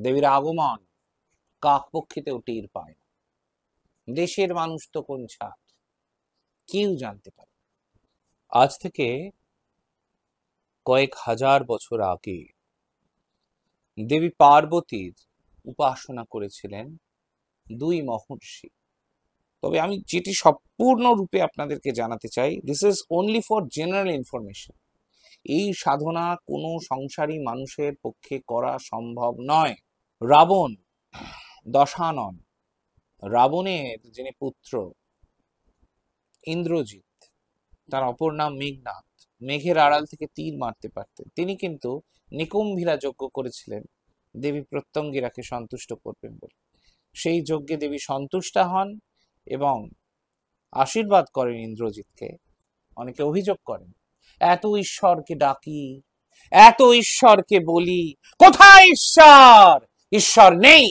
দেবীর আগমন কাকপক্ষীতেও টের পায় না। দেশের মানুষ তো কোন ছাড়, কেউ জানতে পারে। আজ থেকে কয়েক হাজার বছর আগে দেবী পার্বতীর উপাসনা করেছিলেন দুই মহর্ষি। তবে আমি যেটি সম্পূর্ণরূপে আপনাদেরকে জানাতে চাই, this is only for general information. এই সাধনা কোনো সংসারী মানুষের পক্ষে করা সম্ভব নয়। রাবণ, দশানন, রাবণের যিনি পুত্র ইন্দ্রজিৎ, তার অপর নাম মেঘনাদ, মেঘের আড়াল থেকে তীর মারতে পারতেন, তিনি কিন্তু নিকুম্ভিলা যজ্ঞ করেছিলেন দেবী প্রত্যঙ্গিরাকে সন্তুষ্ট করবেন বলে। সেই যজ্ঞে দেবী সন্তুষ্টা হন এবং আশীর্বাদ করেন ইন্দ্রজিৎকে। অনেকে অভিযোগ করেন, এত ঈশ্বরকে ডাকি, এত ঈশ্বরকে বলি, কোথায় ঈশ্বর? ঈশ্বর নেই।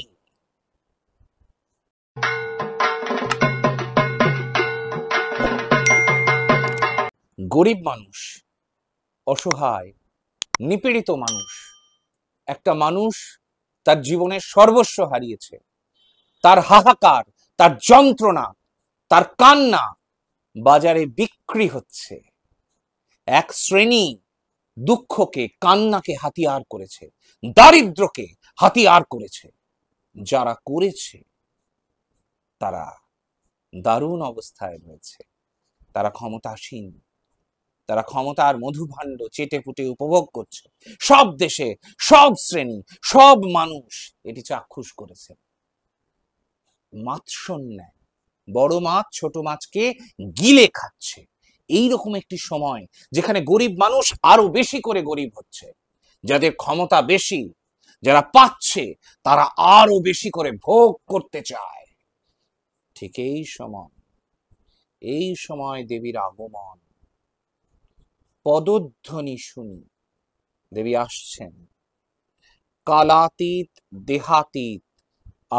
গরিব মানুষ, অসহায়, নিপীড়িত মানুষ, একটা মানুষ তার জীবনের সর্বস্ব হারিয়েছে, তার হাহাকার, তার যন্ত্রণা, তার কান্না বাজারে বিক্রি হচ্ছে। এক শ্রেণী দুঃখকে, কান্নাকে হাতিয়ার করেছে, দারিদ্রকে হাতিয়ার করেছে। যারা করেছে তারা দারুণ অবস্থায় রয়েছে, তারা ক্ষমতাসীন, তারা ক্ষমতার মধুভাণ্ড চেটে পুটে উপভোগ করছে। সব দেশে, সব শ্রেণী, সব মানুষ এটি চাক্ষুষ করেছে। মাৎসন্যায়, বড় মাছ ছোট মাছকে গিলে খাচ্ছে। এইরকম একটি সময় যেখানে গরিব মানুষ আরো বেশি করে গরিব হচ্ছে, যাদের ক্ষমতা বেশি, যারা পাচ্ছে, তারা আরো বেশি করে ভোগ করতে চায়। ঠিক এই সময় দেবীর আগমন। পদধ্বনি শুনি দেবী আসছেন, কালাতীত, দেহাতীত,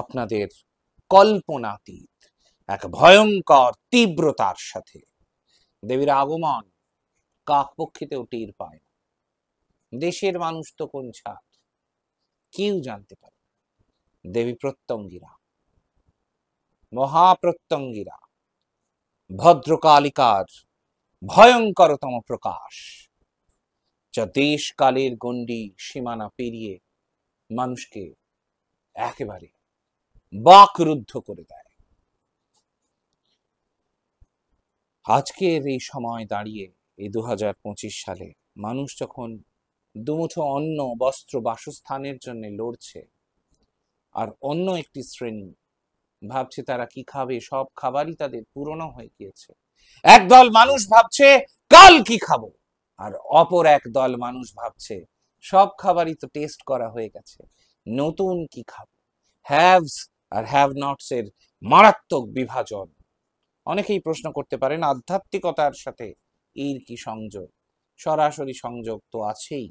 আপনাদের কল্পনাতীত, এক ভয়ঙ্কর তীব্রতার সাথে দেবীর আগমন কাকপক্ষীতেও টের পায় না। দেশের মানুষ তো কোন ছাড়, কেউ জানতে পারে। দেবী প্রত্যঙ্গিরা, মহাপ্রত্যঙ্গিরা, ভদ্রকালিকার ভয়ঙ্করতম প্রকাশ, যা দেশ কালের গণ্ডি সীমানা পেরিয়ে মানুষকে একেবারে বাকরুদ্ধ করে দেয়। আজকের এই সময় দাঁড়িয়ে, এই 2025 সালে মানুষ যখন দুমুঠো অন্ন, বস্ত্র, বাসস্থানের জন্য লড়ছে, আর অন্য একটি শ্রেণী ভাবছে তারা কি খাবে, সব খাবারই তাদের পুরনো হয়ে গিয়েছে। একদল মানুষ ভাবছে কাল কি খাবো, আর অপর এক দল মানুষ ভাবছে সব খাবারই তো টেস্ট করা হয়ে গেছে, নতুন কি খাবো। হ্যাভস আর হ্যাভ নটস এর মারাত্মক বিভাজন। অনেকেই প্রশ্ন করতে পারেন, আধ্যাত্মিকতার সাথে এর কি সংযোগ? সরাসরি সংযোগ তো আছেই,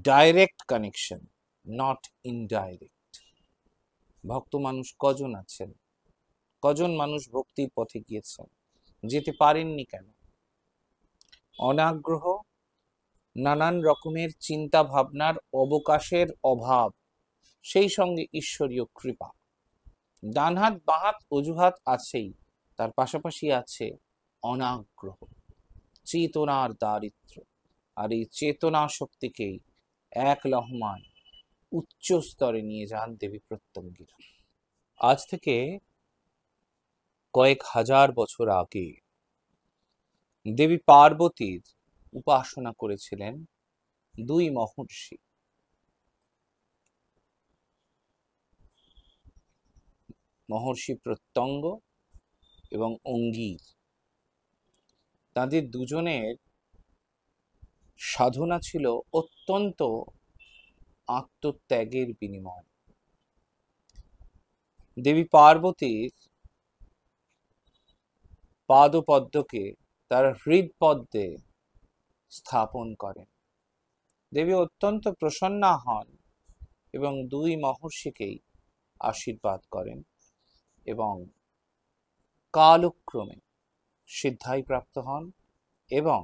ডাইরেক্ট কানেকশন, নট ইনডাইরেক্ট। ভক্ত মানুষ কজন আছেন? কজন মানুষ ভক্তির পথে গিয়েছেন? যেতে পারেননি কেন? অনাগ্রহ, নানান রকমের চিন্তা ভাবনার অবকাশের অভাব, সেই সঙ্গে ঈশ্বরীয় কৃপা। ডানহাত বাঁহাত অজুহাত আছেই, তার পাশাপাশি আছে অনাগ্রহ, চেতনার দারিদ্র। আর এই চেতনা শক্তিকেই এক লহমায় উচ্চ স্তরে নিয়ে যান দেবী প্রত্যঙ্গিরা। আজ থেকে কয়েক হাজার বছর আগে দেবী পার্বতীর উপাসনা করেছিলেন দুই মহর্ষি, মহর্ষি প্রত্যঙ্গ এবং অঙ্গীর। তাদের দুজনের সাধনা ছিল অত্যন্ত আত্মত্যাগের বিনিময়। দেবী পার্বতীর পাদপদ্মকে তার হৃদপদ্মে স্থাপন করেন। দেবী অত্যন্ত প্রসন্না হন এবং দুই মহর্ষিকেই আশীর্বাদ করেন এবং কালক্রমে সিদ্ধাই প্রাপ্ত হন এবং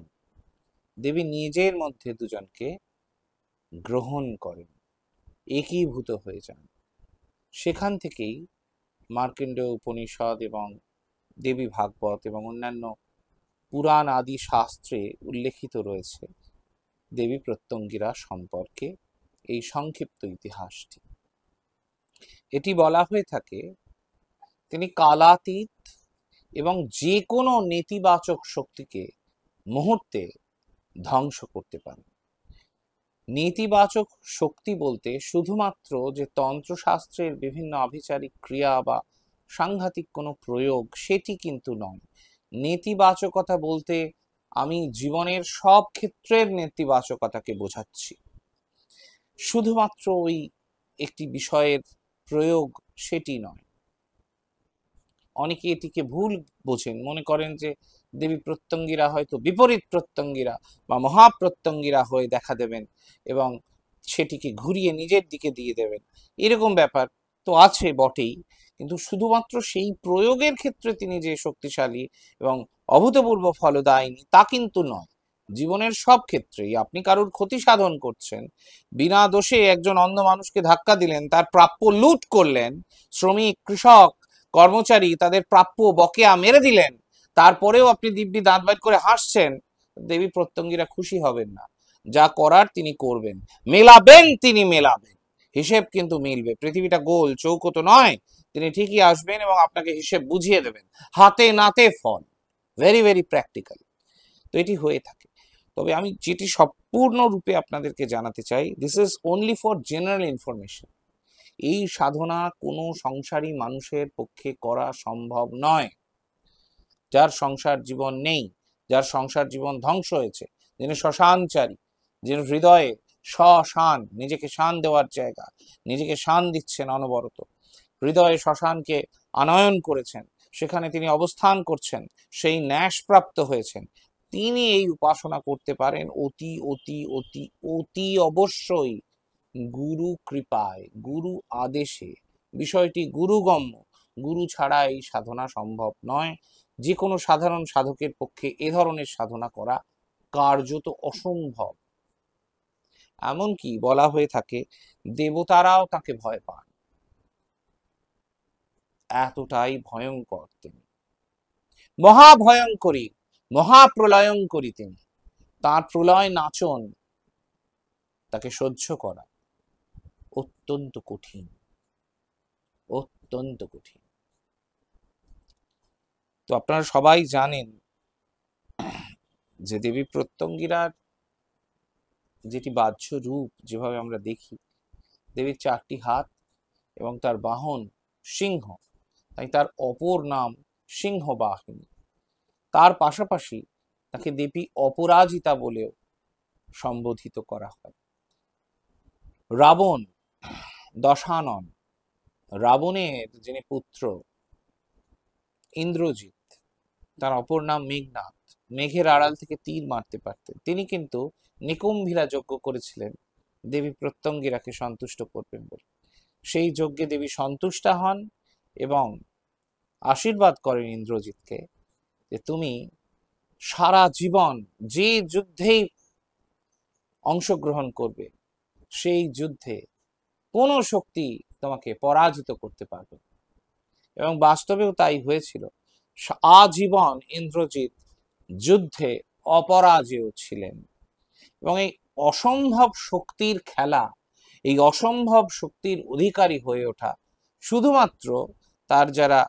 দেবী নিজের মধ্যে দুজনকে গ্রহণ করেন, একীভূত হয়ে যান। সেখান থেকেই মার্কণ্ডেয় উপনিষদ এবং দেবী ভাগবত এবং অন্যান্য পুরাণ আদি শাস্ত্রে উল্লেখিত রয়েছে দেবী প্রত্যঙ্গিরা সম্পর্কে এই সংক্ষিপ্ত ইতিহাসটি। এটি বলা হয়ে থাকে তিনি কালাতীত এবং যে কোনো নেতিবাচক শক্তিকে মুহূর্তে ধ্বংস করতে পারেন। নেতিবাচক শক্তি বলতে শুধুমাত্র যে তন্ত্রশাস্ত্রের বিভিন্ন আভিচারিক ক্রিয়া বা সাংঘাতিক কোনো প্রয়োগ সেটি কিন্তু নয়। নেতিবাচকতা বলতে আমি জীবনের সব ক্ষেত্রের নেতিবাচকতাকে বোঝাচ্ছি, শুধুমাত্র ওই একটি বিষয়ের প্রয়োগ সেটি নয়। অনেকে এটিকে ভুল বোঝেন, মনে করেন যে দেবী প্রত্যঙ্গিরা হয়তো বিপরীত প্রত্যঙ্গিরা বা মহাপ্রত্যঙ্গিরা হয়ে দেখা দেবেন এবং সেটিকে ঘুরিয়ে নিজের দিকে দিয়ে দেবেন। এরকম ব্যাপার তো আছে বটেই, কিন্তু শুধুমাত্র সেই প্রয়োগের ক্ষেত্রে তিনি যে শক্তিশালী এবং অভূতপূর্ব ফলদায়িনী তা কিন্তু নয়। জীবনের সব ক্ষেত্রেই আপনি কারোর ক্ষতি সাধন করছেন, বিনা দোষে একজন অন্ধ মানুষকে ধাক্কা দিলেন, তার প্রাপ্য লুট করলেন, শ্রমিক কৃষক কর্মচারী তাদের প্রাপ্য বকেয়া মেরে দিলেন, তারপরেও আপনি দিব্যি দাঁত বাইর করে হাসছেন, দেবী প্রত্যঙ্গিরা খুশি হবেন না। যা করার তিনি করবেন, মেলাবেন তিনি মেলাবেন, হিসেব কিন্তু মিলবে। পৃথিবীটা গোল, চৌকো তো নয়। তিনি ঠিকই আসবেন এবং আপনাকে হিসেব বুঝিয়ে দেবেন, হাতে নাতে ফল। Very very practical. তো এটি হয়ে থাকে। তবে আমি যেটি সম্পূর্ণরূপে আপনাদেরকে জানাতে চাই, this is only for general information. এই সাধনা কোনো সংসারী মানুষের পক্ষে করা সম্ভব নয়। যার সংসার জীবন নেই, যার সংসার জীবন ধ্বংস হয়েছে, যিনি শ্মশানচারী, যিনি হৃদয়ে শ্মশান, নিজেকে শান দেওয়ার জায়গা, নিজেকে শান দিচ্ছেন অনবরত, হৃদয়ে শ্মশানকে আনয়ন করেছেন, সেখানে তিনি অবস্থান করছেন, সেই ন্যাসপ্রাপ্ত হয়েছেন, তিনি এই উপাসনা করতে পারেন অতি অতি অতি অতি অবশ্যই গুরু কৃপায়, গুরু আদেশে। বিষয়টি গুরুগম্য, গুরু ছাড়া এই সাধনা সম্ভব নয়। যে কোনো সাধারণ সাধকের পক্ষে এ ধরনের সাধনা করা কার্যত অসম্ভব। এমনকি বলা হয়ে থাকে দেবতারাও তাকে ভয় পান, এতটাই ভয়ঙ্কর তিনি, মহাভয়ঙ্করী, মহাপ্রলয়ঙ্করী তিনি। তার প্রলয় নাচন তাকে সহ্য করা অত্যন্ত কঠিন, অত্যন্ত কঠিন। তো আপনারা সবাই জানেন যে দেবী প্রত্যঙ্গিরার যেটি বাহ্য রূপ, যেভাবে আমরা দেখি, দেবীর 4টি হাত এবং তার বাহন সিংহ, তাই তার অপর নাম সিংহবাহিনী। তার পাশাপাশি তাকে দেবী অপরাজিতা বলেও সম্বোধিত করা হয়। রাবণ, দশানন, রাবণের যিনি পুত্র ইন্দ্রজিৎ, তার অপর নাম মেঘনাদ, মেঘের আড়াল থেকে তীর মারতে পারতেন। তিনি কিন্তু নিকুম্ভিলা যজ্ঞ করেছিলেন দেবী প্রত্যঙ্গিরাকে সন্তুষ্ট করবেন বলে। সেই যজ্ঞে দেবী সন্তুষ্টা হন এবং আশীর্বাদ করেন ইন্দ্রজিৎকে যে তুমি সারা জীবন যে যুদ্ধেই অংশগ্রহণ করবে, সেই যুদ্ধে কোনো শক্তি তোমাকে পরাজিত করতে পারবে। এবং বাস্তবেও তাই হয়েছিল। আজীবন ইন্দ্রজিৎ যুদ্ধে অপরাজেয় ছিলেন। এবং এই অসম্ভব শক্তির খেলা, এই অসম্ভব শক্তির অধিকারী হয়ে ওঠা শুধুমাত্র তার যারা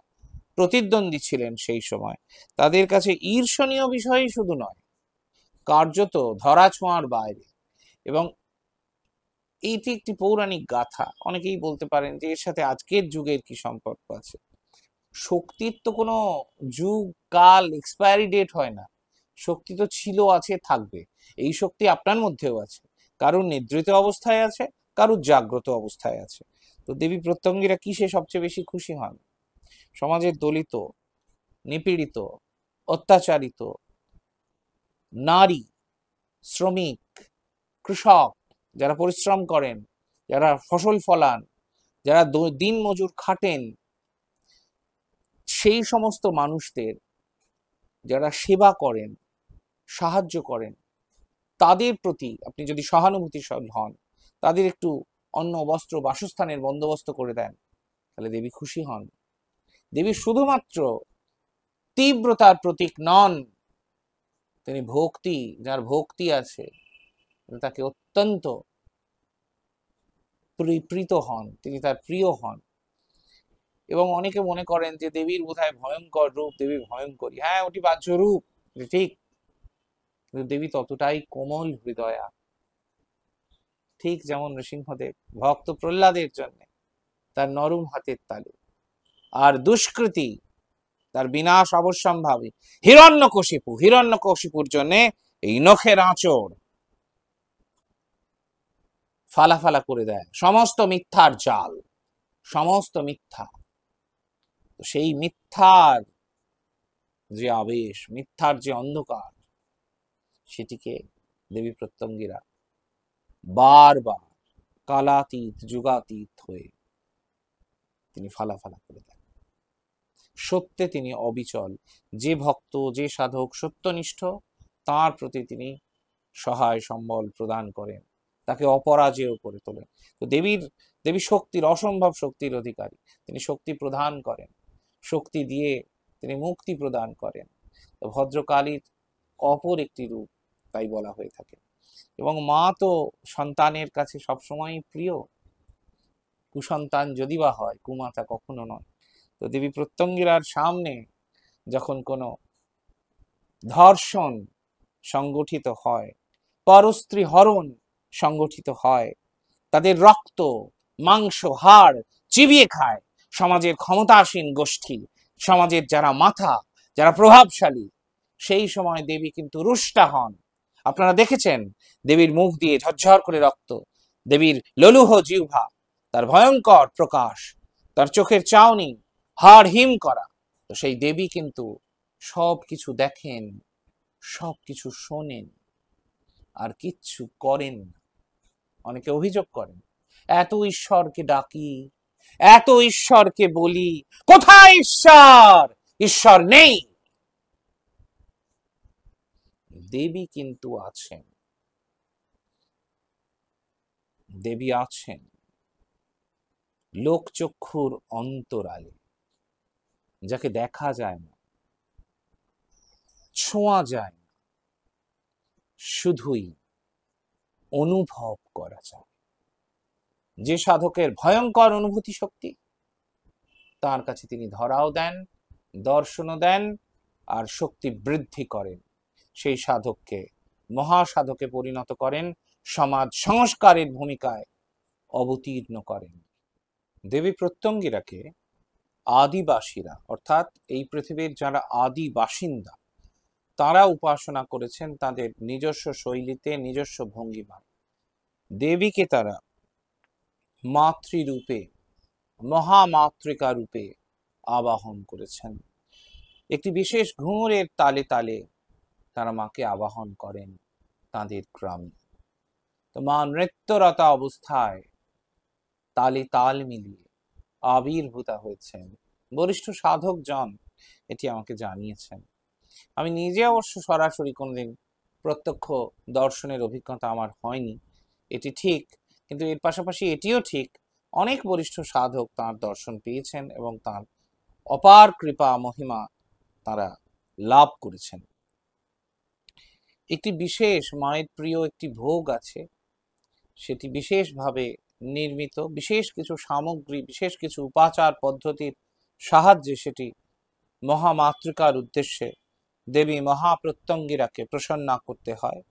প্রতিদ্বন্দ্বী ছিলেন সেই সময়, তাদের কাছে ঈর্ষণীয় বিষয়ই শুধু নয়, কার্যত ধরাছোঁয়ার বাইরে। এবং এইটি একটি পৌরাণিক গাথা। অনেকেই বলতে পারেন যে এর সাথে আজকের যুগের কি সম্পর্ক আছে। শক্তির তো কোনো যুগ কাল এক্সপায়ারি ডেট হয় না। শক্তি তো ছিল, আছে, থাকবে। এই শক্তি আপনার মধ্যেও আছে, কারোর নিদ্রিত অবস্থায় আছে, কারোর জাগ্রত অবস্থায় আছে। তো দেবী প্রত্যঙ্গিরা কিসে সবচেয়ে বেশি খুশি হন? সমাজের দলিত, নিপীড়িত, অত্যাচারিত নারী, শ্রমিক, কৃষক, যারা পরিশ্রম করেন, যারা ফসল ফলান, যারা দিন মজুর খাটেন, সেই সমস্ত মানুষদের যারা সেবা করেন, সাহায্য করেন, তাদের প্রতি আপনি যদি সহানুভূতিশীল হন, তাদের একটু অন্ন বস্ত্র বাসস্থানের বন্দোবস্ত করে দেন, তাহলে দেবী খুশি হন। দেবী শুধুমাত্র তীব্রতার প্রতীক নন, তিনি ভক্তি, যার ভক্তি আছে তাকে অত্যন্ত প্রীত হন, তিনি তার প্রিয় হন। এবং অনেকে মনে করেন যে দেবীর বোধহয় ভয়ঙ্কর রূপ, দেবী ভয়ঙ্করী। হ্যাঁ, ওটি বাহ্য রূপ, ঠিক, কিন্তু দেবী ততটাই কোমল হৃদয়া। ঠিক যেমন নৃসিংহদেব ভক্ত প্রহ্লাদের জন্য তার নরম হাতের তালু, আর দুষ্কৃতি তার বিনাশ অবশ্যম্ভাবী হিরণ্যকশিপুর জন্য এই নখের আঁচড় ফালা ফালা করে দেয় সমস্ত মিথ্যার জাল, সমস্ত মিথ্যা। সেই মিথ্যার যে আবেশ, মিথ্যার যে অন্ধকার, সেটিকে দেবী প্রত্যঙ্গিরা বারবার কালাতীত যুগাতীত হয়ে তিনি ফালা ফালা করে দেন। সত্যে তিনি অবিচল। যে ভক্ত, যে সাধক সত্যনিষ্ঠ, তার প্রতি তিনি সহায় সম্বল প্রদান করেন, তাকে অপরাজেয় করে তোলেন। তো দেবী শক্তির, অসম্ভব শক্তির অধিকারী। তিনি শক্তি প্রদান করেন, শক্তি দিয়ে তিনি মুক্তি প্রদান করেন। তো ভদ্রকালীর অপর একটি রূপ তাই বলা হয়ে থাকে। এবং মা তো সন্তানের কাছে সবসময় প্রিয়, কুসন্তান যদি বা হয়, কুমাতা কখনো নয়। তো দেবী প্রত্যঙ্গিরার সামনে যখন কোনো ধর্ষণ সংগঠিত হয়, পরস্ত্রী হরণ সংগঠিত হয়, তাদের রক্ত মাংস হাড় চিবিয়ে খায় সমাজের ক্ষমতাসীন গোষ্ঠী, সমাজের যারা মাথা, যারা প্রভাবশালী, সেই সময় দেবী কিন্তু রুষ্ট হন। আপনারা দেখেছেন দেবীর মুখ দিয়ে ঝরঝর করে রক্ত, দেবীর লোলুহ জিহ্বা, তার ভয়ঙ্কর প্রকাশ, তার চোখের চাউনি হাড় হিম করা। তো সেই দেবী কিন্তু সব কিছু দেখেন, সব কিছু শোনেন, আর কিচ্ছু করেন না। অনেকে অভিযোগ করেন, এত ঈশ্বরকে ডাকি, এত ঈশ্বরকে বলি, কোথায় ঈশ্বর? ঈশ্বর নেই। দেবী কিন্তু আছেন, দেবী আছেন লোকচক্ষুর অন্তরালে, যাকে দেখা যায় না, ছোঁয়া যায় না, শুধুই অনুভব করা যায়। যে সাধকের ভয়ঙ্কর অনুভূতি শক্তি, তার কাছে তিনি ধরাও দেন, দর্শনও দেন, আর শক্তি বৃদ্ধি করেন। সেই সাধককে মহাসাধকে পরিণত করেন, সমাজ সংস্কারের ভূমিকায় অবতীর্ণ করেন। দেবী প্রত্যঙ্গিরাকে আদিবাসীরা, অর্থাৎ এই পৃথিবীর যারা আদি বাসিন্দা, তারা উপাসনা করেছেন তাদের নিজস্ব শৈলীতে, নিজস্ব ভঙ্গিমায়। দেবীকে তারা মাতৃরূপে, মহামাতৃকা রূপে আবাহন করেছেন। একটি বিশেষ ঘুঙুরের তালে তালে তারা মাকে আবাহন করেন তাদের গ্রামে। তো মা নৃত্যরতা অবস্থায় তালে তাল মিলিয়ে আবির্ভূতা হয়েছেন। বরিষ্ঠ সাধকজন এটি আমাকে জানিয়েছেন। আমি নিজে অবশ্য সরাসরি কোনোদিন প্রত্যক্ষ দর্শনের অভিজ্ঞতা আমার হয়নি, এটি ঠিক, কিন্তু এর পাশাপাশি এটিও ঠিক অনেক বরিষ্ঠ সাধক তাঁর দর্শন পেয়েছেন এবং তাঁর অপার কৃপা মহিমা তারা লাভ করেছেন। একটি বিশেষ মায়ের প্রিয় একটি ভোগ আছে, সেটি বিশেষভাবে নির্মিত, বিশেষ কিছু সামগ্রী, বিশেষ কিছু উপাচার পদ্ধতির সাহায্যে সেটি মহামাতৃকার উদ্দেশ্যে দেবী মহাপ্রত্যঙ্গিরাকে প্রসন্না করতে হয়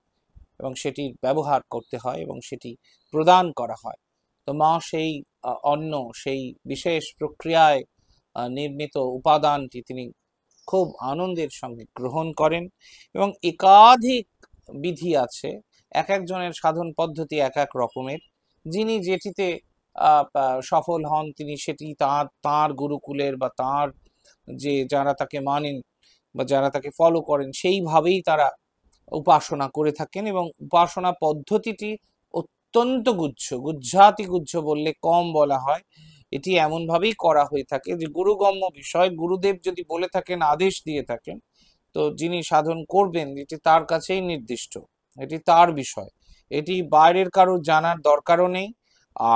এবং সেটি ব্যবহার করতে হয় এবং সেটি প্রদান করা হয়। তো মা সেই অন্ন, সেই বিশেষ প্রক্রিয়ায় নির্মিত উপাদানটি তিনি খুব আনন্দের সঙ্গে গ্রহণ করেন। এবং একাধিক বিধি আছে, এক একজনের সাধন পদ্ধতি এক এক রকমের। যিনি যেটিতে সফল হন তিনি সেটি তাঁর গুরুকুলের বা তাঁর যে যারা তাকে মানেন বা যারা তাকে ফলো করেন সেইভাবেই তারা উপাসনা করে থাকেন। এবং উপাসনা পদ্ধতিটি অত্যন্ত গুজ্জাতি গুজ্জ বললে কম বলা হয়। এটি এমনভাবেই করা হয়ে থাকে যে গুরুগম্য বিষয়, গুরুদেব যদি বলে থাকেন, আদেশ দিয়ে থাকেন, তো যিনি সাধন করবেন এটি তার কাছেই নির্দিষ্ট, এটি তার বিষয়। এটি বাইরের কারোর জানার দরকারও নেই।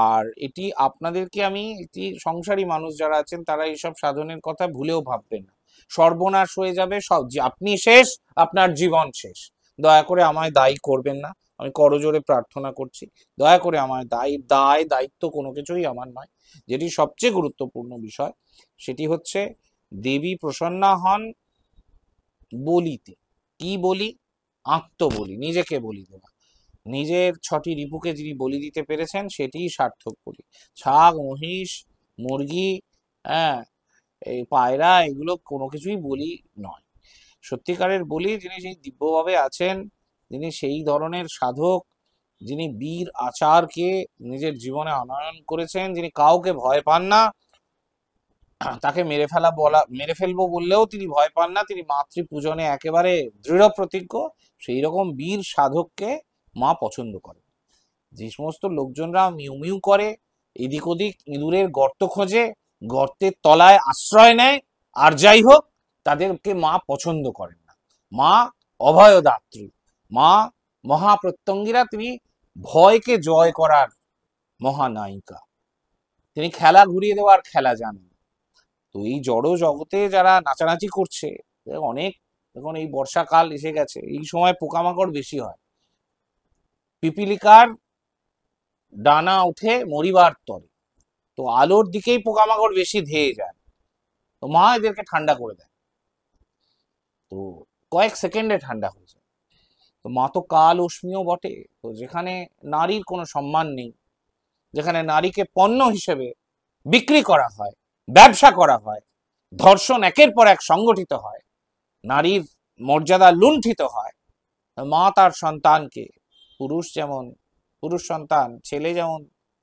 আর এটি আপনাদেরকে আমি, এটি সংসারী মানুষ যারা আছেন তারা এইসব সাধনের কথা ভুলেও ভাববেন না। সর্বনাশ হয়ে যাবে সব, আপনি শেষ, আপনার জীবন শেষ। দয়া করে আমায় দায়ী করবেন না, আমি করজোড়ে প্রার্থনা করছি। দয়া করে আমায় দায়িত্ব কোনো কিছুই আমার নয়। যেটি সবচেয়ে গুরুত্বপূর্ণ বিষয় সেটি হচ্ছে দেবী প্রসন্না হন বলিতে। কি বলি? আত্মবলি, নিজেকে বলি দেওয়া। নিজের 6টি রিপুকে যিনি বলি দিতে পেরেছেন সেটিই সার্থক বলি। ছাগ, মহিষ, মুরগি, হ্যাঁ, এই পায়রা, এগুলো কোনো কিছুই বলি নয়। সত্যিকারের বলি যিনি সেই দিব্যভাবে আছেন, যিনি সেই ধরনের সাধক, যিনি বীর আচারকে নিজের জীবনে আনয়ন করেছেন, যিনি কাউকে ভয় পান না, তাকে মেরে ফেলবো বললেও তিনি ভয় পান না, তিনি মাতৃপূজনে একেবারে দৃঢ় প্রতিজ্ঞ, সেই রকম বীর সাধককে মা পছন্দ করে। যে সমস্ত লোকজনরা মিউ মিউ করে, এদিক ওদিক ইঁদুরের গর্ত খোঁজে, গর্তের তলায় আশ্রয় নেয়, আর যাই হোক, তাদেরকে মা পছন্দ করেন না। মা অভয়দাত্রী, মা মহাপ্রত্যঙ্গিরা, তিনি ভয়কে জয় করার মহানায়িকা, তিনি খেলা ঘুরিয়ে দেওয়ার খেলা জানেন। তো এই জড় জগতে যারা নাচানাচি করছে, অনেক, এখন এই বর্ষাকাল এসে গেছে, এই সময় পোকামাকড় বেশি হয়, পিপিলিকার ডানা উঠে মরিবার তরে, তো আলোর দিকেই পোকামাকড় বেশি ধেয়ে যায়। তো মা এদেরকে ঠান্ডা করে দেয়, তো কয়েক সেকেন্ডে ঠান্ডা হয়ে যায়। তো মা তো কাল অস্মিও বটে। তো যেখানে নারীর কোনো সম্মান নেই, যেখানে নারীকে পণ্য হিসেবে বিক্রি করা হয়, ব্যবসা করা হয়, ধর্ষণ একের পর এক সংগঠিত হয়, নারীর মর্যাদা লুণ্ঠিত হয়, মা তার সন্তানকে, পুরুষ যেমন পুরুষ সন্তান, ছেলে যেমন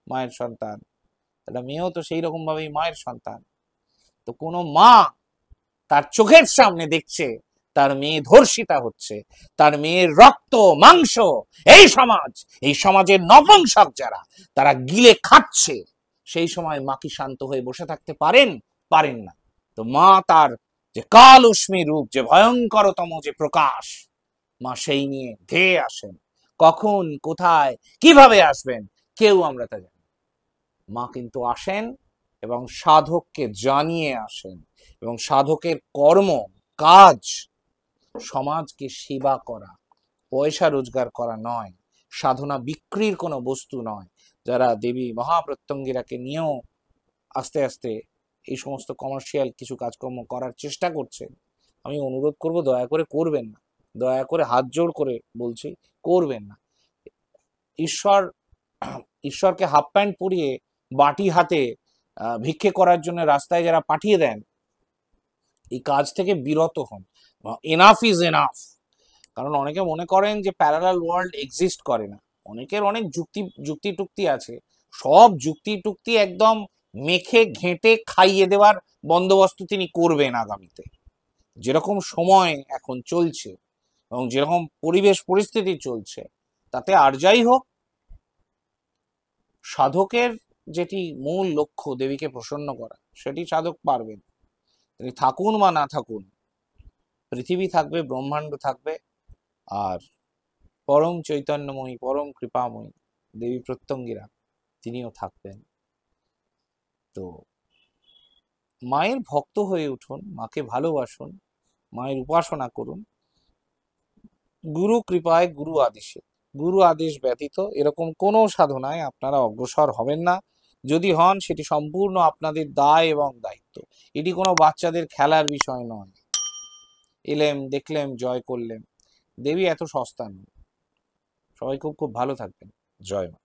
মায়ের সন্তান, তাহলে মেয়েও তো সেই রকম ভাবেই মায়ের সন্তান। তো কোনো মা তার চোখের সামনে দেখছে তার মেয়ে ধর্ষিতা হচ্ছে, তার মেয়ের রক্ত মাংস এই সমাজের নপুংসক যারা, তারা গিলে খাচ্ছে, সেই সময় মা কি শান্ত হয়ে বসে থাকতে পারেন? পারেন না। তো মা তার যে কাল অস্মি রূপ, যে ভয়ঙ্করতম যে প্রকাশ, মা সেই নিয়ে ধেয়ে আসেন। কখন, কোথায়, কিভাবে আসবেন কেউ আমরা তা জানি। মা কিন্তু আসেন এবং সাধককে জানিয়ে আসেন, এবং সাধকের কর্ম কাজ সমাজকে সেবা করা, পয়সা রোজগার করা নয়, সাধনা বিক্রির কোনো বস্তু নয়। যারা দেবী মহাপ্রত্যঙ্গিরাকে নিয়েও আস্তে আস্তে এই সমস্ত কমার্শিয়াল কিছু কাজকর্ম করার চেষ্টা করছেন, আমি অনুরোধ করব দয়া করে করবেন না, দয়া করে হাত জোড় করে বলছি, করবেন না। ঈশ্বরকে হাফ প্যান্ট পরিয়ে বাটি হাতে ভিক্ষে করার জন্য রাস্তায় যারা পাঠিয়ে দেন, এই কাজ থেকে বিরত হন। Enough is enough. কারণ অনেকে মনে করেন যে প্যারালাল ওয়ার্ল্ড এক্সিস্ট করে না। অনেকের অনেক যুক্তি টুক্তি আছে, সব যুক্তি টুক্তি একদম মেখে ঘেঁটে খাইয়ে দেওয়ার বন্দোবস্ত তিনি করবেন আগামীতে। যেরকম সময় এখন চলছে এবং যেরকম পরিবেশ পরিস্থিতি চলছে, তাতে আর যাই হোক, সাধকের যেটি মূল লক্ষ্য দেবীকে প্রসন্ন করা, সেটি সাধক পারবেন। তিনি থাকুন বা না থাকুন, পৃথিবী থাকবে, ব্রহ্মাণ্ড থাকবে, আর পরম চৈতন্যময়ী, পরম কৃপাময়ী দেবী প্রত্যঙ্গিরা তিনিও থাকবেন। তো মায়ের ভক্ত হয়ে উঠুন, মাকে ভালোবাসুন, মায়ের উপাসনা করুন, গুরু কৃপায়, গুরু আদেশ ব্যতীত এরকম কোনো সাধনায় আপনারা অগ্রসর হবেন না। যদি হন, সেটি সম্পূর্ণ আপনাদের দায় এবং দায়িত্ব। এটি কোনো বাচ্চাদের খেলার বিষয় নয়, এলেম দেখলেম জয় করলেম। দেবী এত সস্তা নয়। সবাই খুব খুব ভালো থাকবেন। জয় মা।